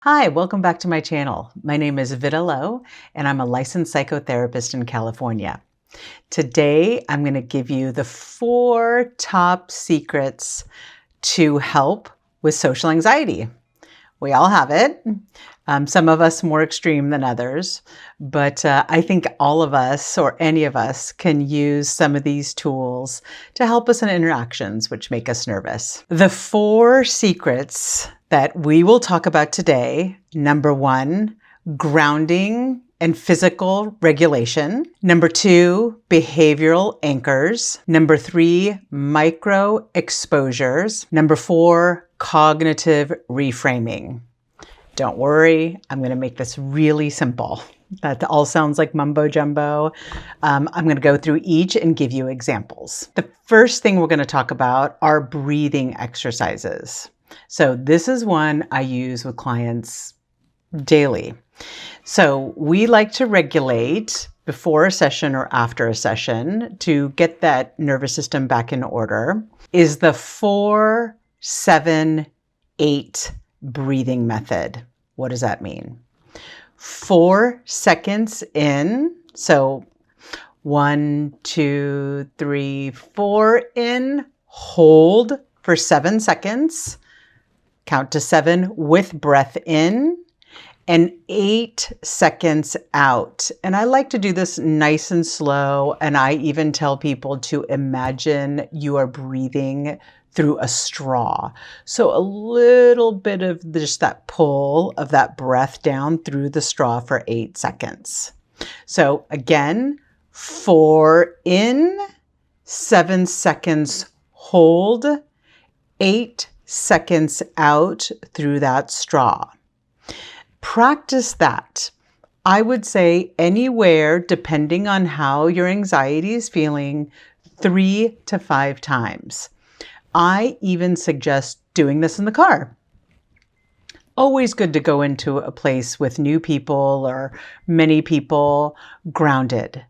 Hi, welcome back to my channel. My name is Vida Lowe, and I'm a licensed psychotherapist in California. Today, I'm going to give you the 4 top secrets to help with social anxiety. We all have it. Some of us more extreme than others, but I think all of us or any of us can use some of these tools to help us in interactions which make us nervous. The 4 secrets that we will talk about today: number 1, grounding and physical regulation. Number 2, behavioral anchors. Number 3, micro exposures. Number 4, cognitive reframing. Don't worry, I'm going to make this really simple. That all sounds like mumbo jumbo. I'm going to go through each and give you examples. The first thing we're going to talk about are breathing exercises. So this is one I use with clients daily. So we like to regulate before a session or after a session to get that nervous system back in order is the 4-7-8 breathing method. What does that mean? 4 seconds in. So 1, 2, 3, 4 in, hold for 7 seconds. Count to 7 with breath in, and 8 seconds out. And I like to do this nice and slow. And I even tell people to imagine you are breathing through a straw. So a little bit of just that pull of that breath down through the straw for 8 seconds. So again, 4 in, 7 seconds hold, 8 seconds out through that straw. Practice that. I would say anywhere, depending on how your anxiety is feeling, 3 to 5 times. I even suggest doing this in the car. Always good to go into a place with new people or many people grounded.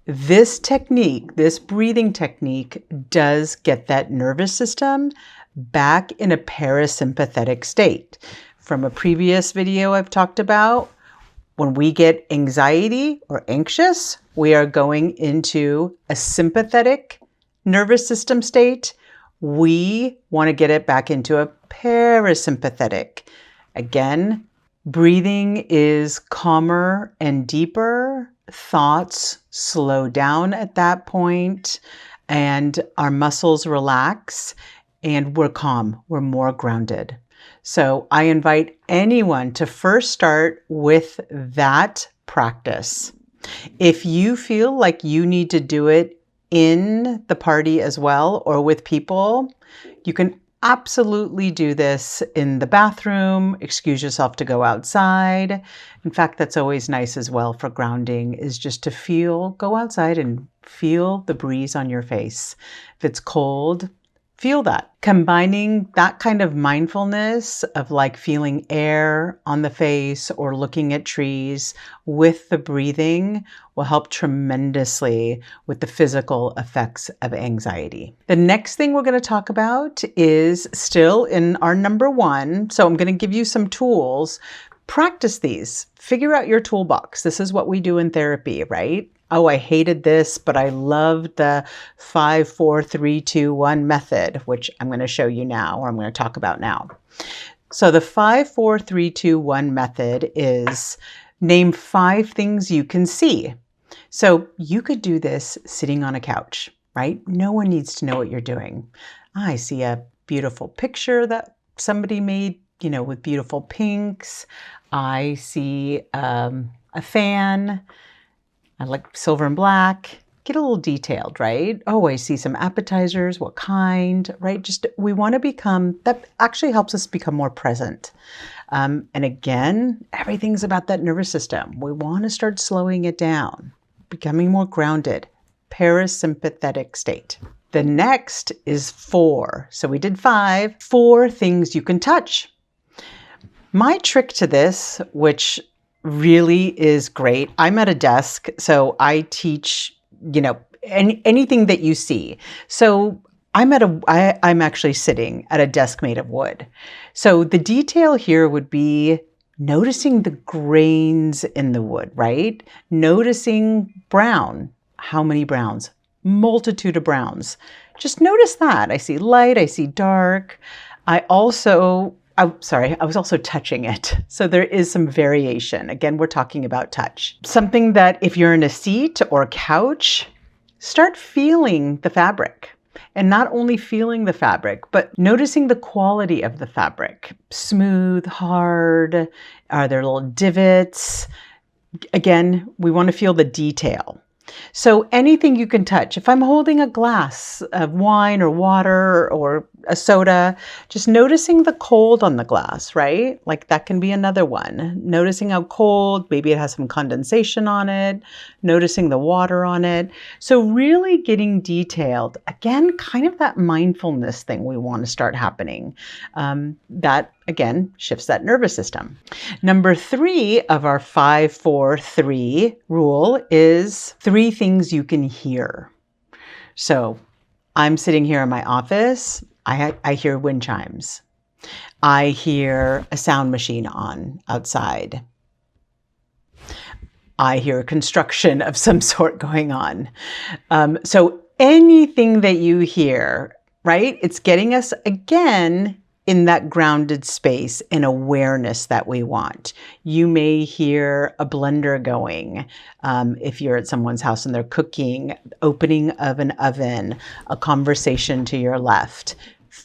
This technique, this breathing technique, does get that nervous system back in a parasympathetic state. From a previous video I've talked about, when we get anxiety or anxious, we are going into a sympathetic nervous system state. We want to get it back into a parasympathetic. Again, breathing is calmer and deeper. Thoughts slow down at that point, and our muscles relax, and we're calm. We're more grounded. So I invite anyone to first start with that practice. If you feel like you need to do it in the party as well or with people, you can absolutely do this in the bathroom. Excuse yourself to go outside. In fact, that's always nice as well for grounding, is just to go outside and feel the breeze on your face. If it's cold, feel that. Combining that kind of mindfulness of like feeling air on the face or looking at trees with the breathing will help tremendously with the physical effects of anxiety. The next thing we're going to talk about is still in our number 1. So I'm going to give you some tools. Practice these. Figure out your toolbox. This is what we do in therapy, right? Oh, I hated this, but I loved the 5, 4, 3, 2, 1 method, which I'm going to show you now, or I'm going to talk about now. So the 5, 4, 3, 2, 1 method is name 5 things you can see. So you could do this sitting on a couch, right? No one needs to know what you're doing. I see a beautiful picture that somebody made, with beautiful pinks. I see a fan. I like silver and black. Get a little detailed, right? Oh, I see some appetizers. What kind, right? We want to that actually helps us become more present. And again, everything's about that nervous system. We want to start slowing it down, becoming more grounded, parasympathetic state. The next is 4. So we did 5. 4 things you can touch. My trick to this, which really is great. I'm at a desk, so I teach, anything that you see. So I'm actually sitting at a desk made of wood. So the detail here would be Noticing the grains in the wood, right? Noticing brown. How many browns? Multitude of browns. Just notice that. I see light, I see dark. I was also touching it. So there is some variation. Again, we're talking about touch. Something that if you're in a seat or a couch, start feeling the fabric. And not only feeling the fabric, but noticing the quality of the fabric. Smooth, hard, are there little divots? Again, we want to feel the detail. So anything you can touch. If I'm holding a glass of wine or water or a soda, just noticing the cold on the glass, right? Like that can be another one. Noticing how cold, maybe it has some condensation on it, noticing the water on it. So really getting detailed. Again, kind of that mindfulness thing we want to start happening. That again shifts that nervous system. Number 3 of our 5-4-3 rule is 3 things you can hear. So I'm sitting here in my office. I hear wind chimes. I hear a sound machine on outside. I hear construction of some sort going on. So anything that you hear, right? It's getting us again in that grounded space and awareness that we want. You may hear a blender going if you're at someone's house and they're cooking, opening of an oven, a conversation to your left.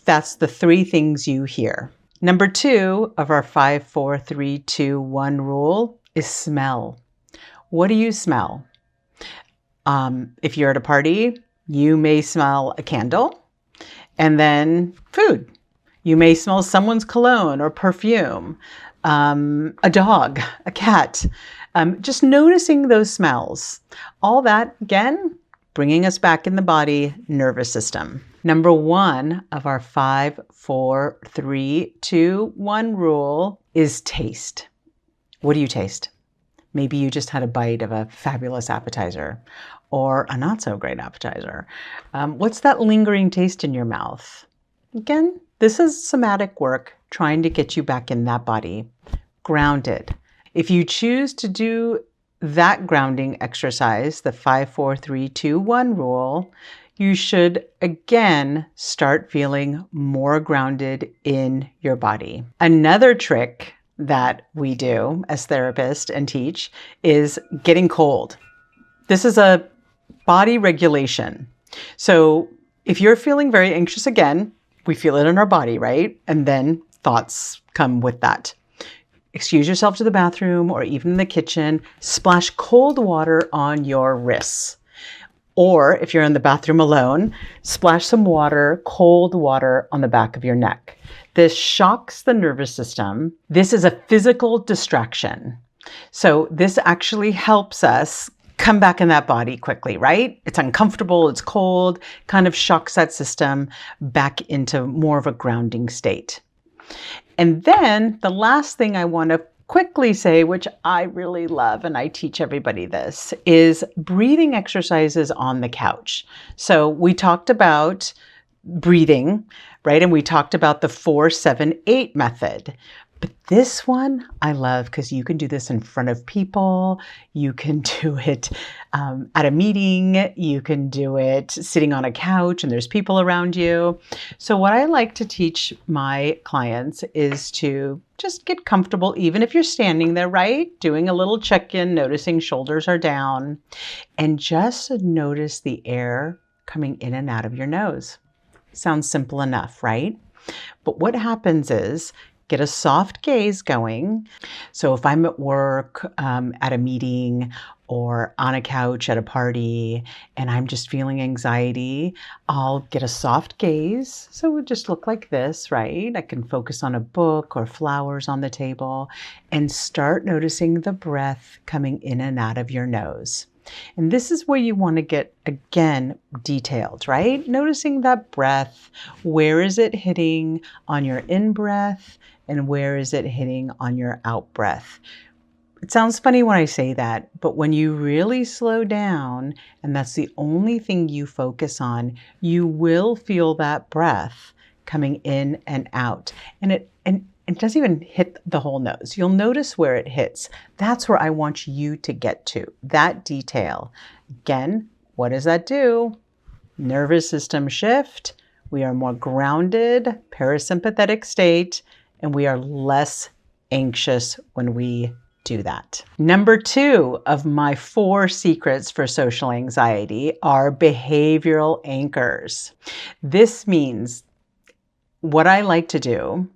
That's the 3 things you hear. Number 2 of our 5-4-3-2-1 rule is smell. What do you smell? If you're at a party, you may smell a candle and then food. You may smell someone's cologne or perfume, a dog, a cat. Just noticing those smells. All that, again, bringing us back in the body, nervous system. Number 1 of our 5-4-3-2-1 rule is taste. What do you taste? Maybe you just had a bite of a fabulous appetizer or a not so great appetizer. What's that lingering taste in your mouth? Again, this is somatic work trying to get you back in that body, grounded. If you choose to do that grounding exercise, the 5-4-3-2-1 rule, you should again start feeling more grounded in your body. Another trick that we do as therapists and teach is getting cold. This is a body regulation. So if you're feeling very anxious again, we feel it in our body, right? And then thoughts come with that. Excuse yourself to the bathroom or even in the kitchen, splash cold water on your wrists. Or if you're in the bathroom alone, splash some water, cold water on the back of your neck. This shocks the nervous system. This is a physical distraction. So this actually helps us come back in that body quickly, right? It's uncomfortable, it's cold, kind of shocks that system back into more of a grounding state. And then the last thing I want to quickly say, which I really love, and I teach everybody this, is breathing exercises on the couch. So we talked about breathing, right? And we talked about the 4-7-8 method. But this one I love because you can do this in front of people. You can do it at a meeting. You can do it sitting on a couch and there's people around you. So what I like to teach my clients is to just get comfortable, even if you're standing there, right? Doing a little check-in, noticing shoulders are down, and just notice the air coming in and out of your nose. Sounds simple enough, right? But what happens is, get a soft gaze going. So if I'm at work, at a meeting, or on a couch at a party, and I'm just feeling anxiety, I'll get a soft gaze. So it would just look like this, right? I can focus on a book or flowers on the table and start noticing the breath coming in and out of your nose. And this is where you want to get, again, detailed, right? Noticing that breath. Where is it hitting on your in-breath and where is it hitting on your out-breath? It sounds funny when I say that, but when you really slow down and that's the only thing you focus on, you will feel that breath coming in and out. And it doesn't even hit the whole nose. You'll notice where it hits. That's where I want you to get to, that detail. Again, what does that do? Nervous system shift. We are more grounded, parasympathetic state, and we are less anxious when we do that. Number 2 of my 4 secrets for social anxiety are behavioral anchors. This means what I like to do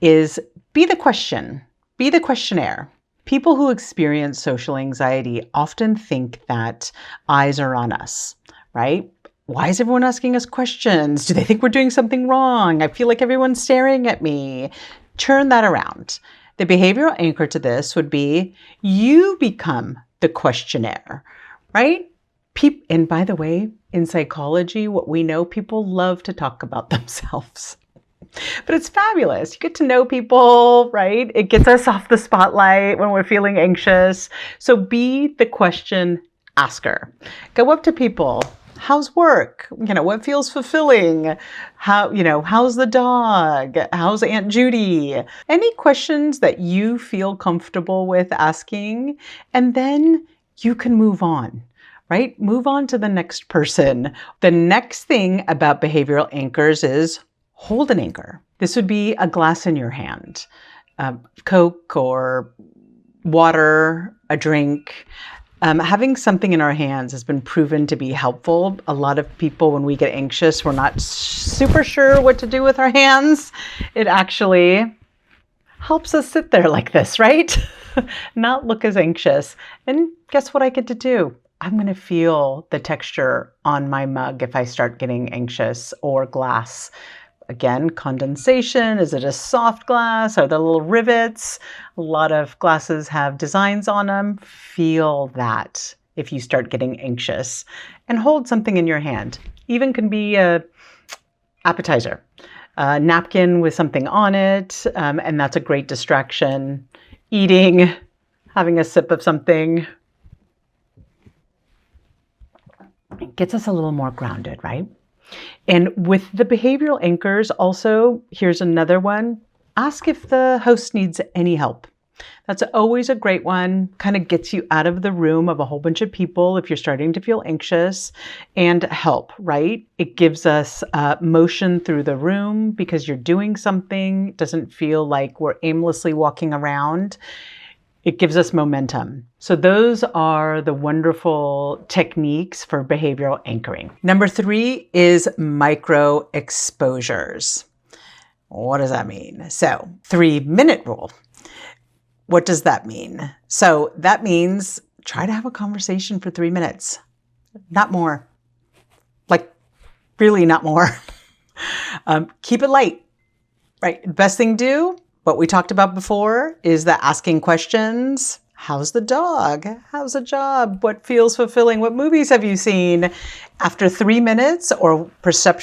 is be the question, be the questionnaire. People who experience social anxiety often think that eyes are on us, right? Why is everyone asking us questions? Do they think we're doing something wrong? I feel like everyone's staring at me. Turn that around. The behavioral anchor to this would be you become the questionnaire, right? And by the way, in psychology, what we know, people love to talk about themselves. But it's fabulous. You get to know people, right? It gets us off the spotlight when we're feeling anxious. So be the question asker. Go up to people. How's work? What feels fulfilling? How's the dog? How's Aunt Judy? Any questions that you feel comfortable with asking, and then you can move on, right? Move on to the next person. The next thing about behavioral anchors is hold an anchor. This would be a glass in your hand, Coke or water, a drink. Having something in our hands has been proven to be helpful. A lot of people, when we get anxious, we're not super sure what to do with our hands. It actually helps us sit there like this, right? Not look as anxious. And guess what I get to do? I'm going to feel the texture on my mug if I start getting anxious, or glass. Again, condensation. Is it a soft glass? Are there little rivets? A lot of glasses have designs on them. Feel that if you start getting anxious, and hold something in your hand. Even can be a appetizer, a napkin with something on it, and that's a great distraction. Eating, having a sip of something. It gets us a little more grounded, right? And with the behavioral anchors also, here's another one. Ask if the host needs any help. That's always a great one. Kind of gets you out of the room of a whole bunch of people if you're starting to feel anxious, and help, right? It gives us motion through the room because you're doing something. It doesn't feel like we're aimlessly walking around. It gives us momentum. So those are the wonderful techniques for behavioral anchoring. Number 3 is micro exposures. What does that mean? So 3-minute rule. What does that mean? So that means try to have a conversation for 3 minutes, not more. Like really not more. Keep it light, right? Best thing to do, what we talked about before, is the asking questions. How's the dog? How's the job? What feels fulfilling? What movies have you seen? After 3 minutes, or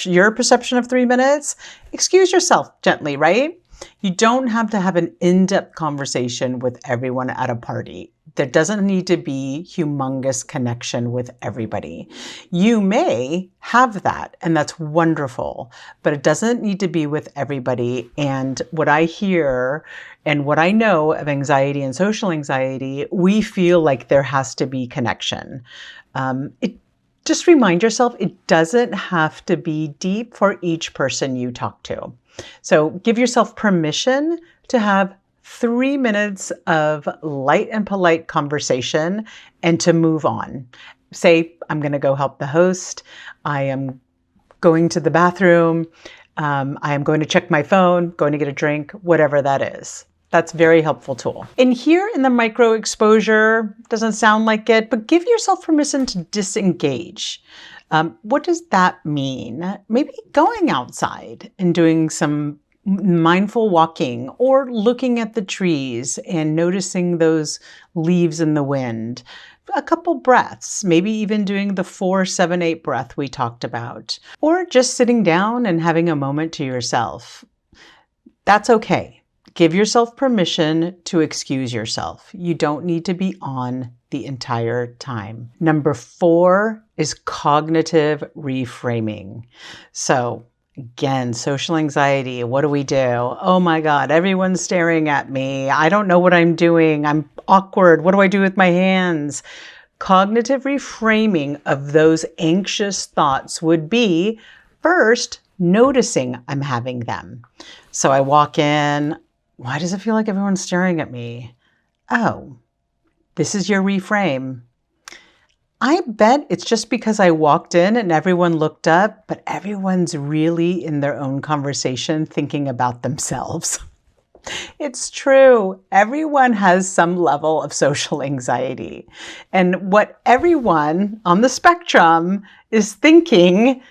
your perception of 3 minutes, excuse yourself gently, right? You don't have to have an in-depth conversation with everyone at a party. There doesn't need to be humongous connection with everybody. You may have that, and that's wonderful, but it doesn't need to be with everybody. And what I hear and what I know of anxiety and social anxiety, we feel like there has to be connection. Just remind yourself, it doesn't have to be deep for each person you talk to. So give yourself permission to have 3 minutes of light and polite conversation and to move on. Say, I'm going to go help the host. I am going to the bathroom. I am going to check my phone, going to get a drink, whatever that is. That's a very helpful tool. And here in the micro exposure, doesn't sound like it, but give yourself permission to disengage. What does that mean? Maybe going outside and doing some mindful walking, or looking at the trees and noticing those leaves in the wind. A couple breaths, maybe even doing the 4-7-8 breath we talked about, or just sitting down and having a moment to yourself. That's okay. Give yourself permission to excuse yourself. You don't need to be on the entire time. Number 4 is cognitive reframing. So Again, social anxiety. What do we do? Oh my God, everyone's staring at me. I don't know what I'm doing. I'm awkward. What do I do with my hands? Cognitive reframing of those anxious thoughts would be first noticing I'm having them. So I walk in. Why does it feel like everyone's staring at me? Oh, this is your reframe. I bet it's just because I walked in and everyone looked up, but everyone's really in their own conversation thinking about themselves. It's true. Everyone has some level of social anxiety. And what everyone on the spectrum is thinking,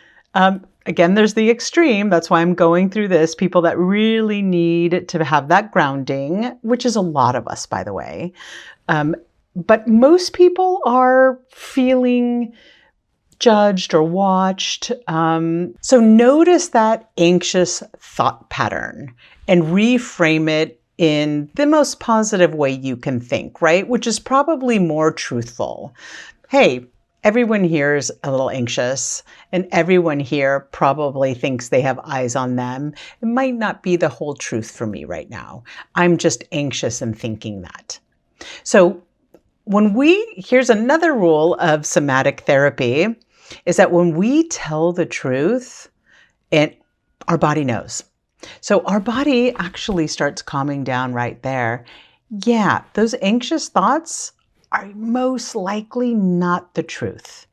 again, there's the extreme. That's why I'm going through this. People that really need to have that grounding, which is a lot of us, by the way. But most people are feeling judged or watched. So notice that anxious thought pattern and reframe it in the most positive way you can think, right? Which is probably more truthful. Hey, everyone here is a little anxious, and everyone here probably thinks they have eyes on them. It might not be the whole truth for me right now. I'm just anxious and thinking that. So here's another rule of somatic therapy, is that when we tell the truth, our body knows. So our body actually starts calming down right there. Yeah, those anxious thoughts are most likely not the truth.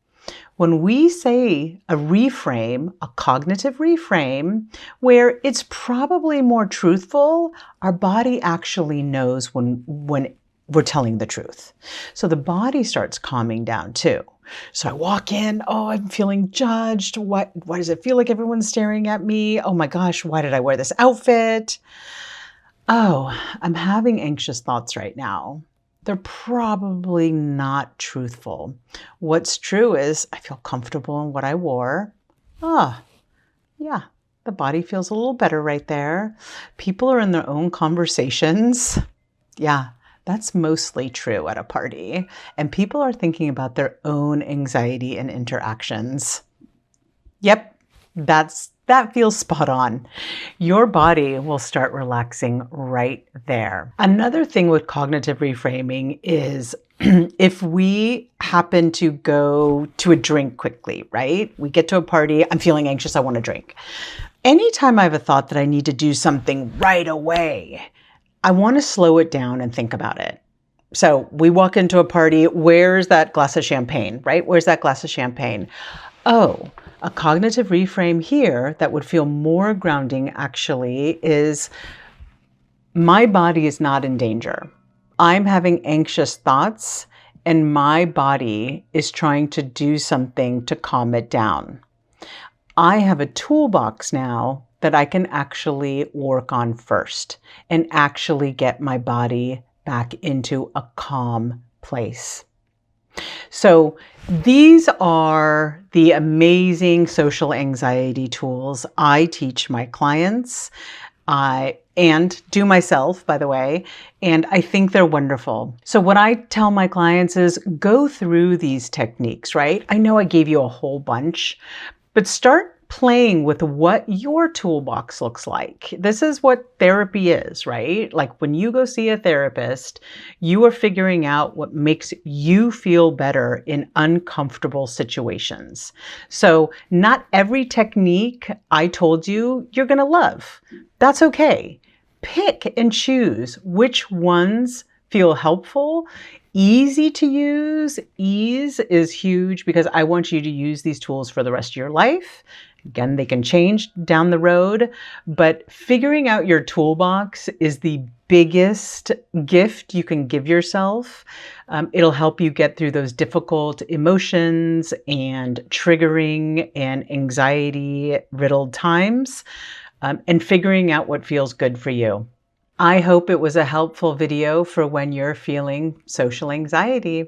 When we say a reframe, a cognitive reframe, where it's probably more truthful, our body actually knows when we're telling the truth. So the body starts calming down too. So I walk in, oh, I'm feeling judged. Why does it feel like everyone's staring at me? Oh my gosh, why did I wear this outfit? Oh, I'm having anxious thoughts right now. They're probably not truthful. What's true is I feel comfortable in what I wore. Yeah, the body feels a little better right there. People are in their own conversations. Yeah. That's mostly true at a party, and people are thinking about their own anxiety and interactions. Yep, that feels spot on. Your body will start relaxing right there. Another thing with cognitive reframing is if we happen to go to a drink quickly, right? We get to a party, I'm feeling anxious, I want to drink. Anytime I have a thought that I need to do something right away, I want to slow it down and think about it. So we walk into a party, where's that glass of champagne, right? Where's that glass of champagne? Oh, a cognitive reframe here that would feel more grounding actually is my body is not in danger. I'm having anxious thoughts and my body is trying to do something to calm it down. I have a toolbox now that I can actually work on first and actually get my body back into a calm place. So these are the amazing social anxiety tools I teach my clients and do myself, by the way, and I think they're wonderful. So what I tell my clients is go through these techniques, right? I know I gave you a whole bunch, but start playing with what your toolbox looks like. This is what therapy is, right? Like when you go see a therapist, you are figuring out what makes you feel better in uncomfortable situations. So not every technique I told you you're going to love. That's okay. Pick and choose which ones feel helpful. Easy to use. Ease is huge because I want you to use these tools for the rest of your life. Again, they can change down the road, but figuring out your toolbox is the biggest gift you can give yourself. It'll help you get through those difficult emotions and triggering and anxiety-riddled times, and figuring out what feels good for you. I hope it was a helpful video for when you're feeling social anxiety.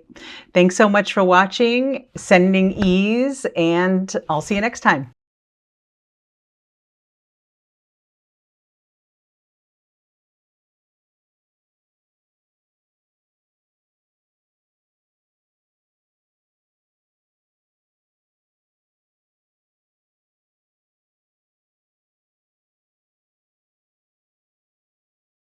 Thanks so much for watching, sending ease, and I'll see you next time.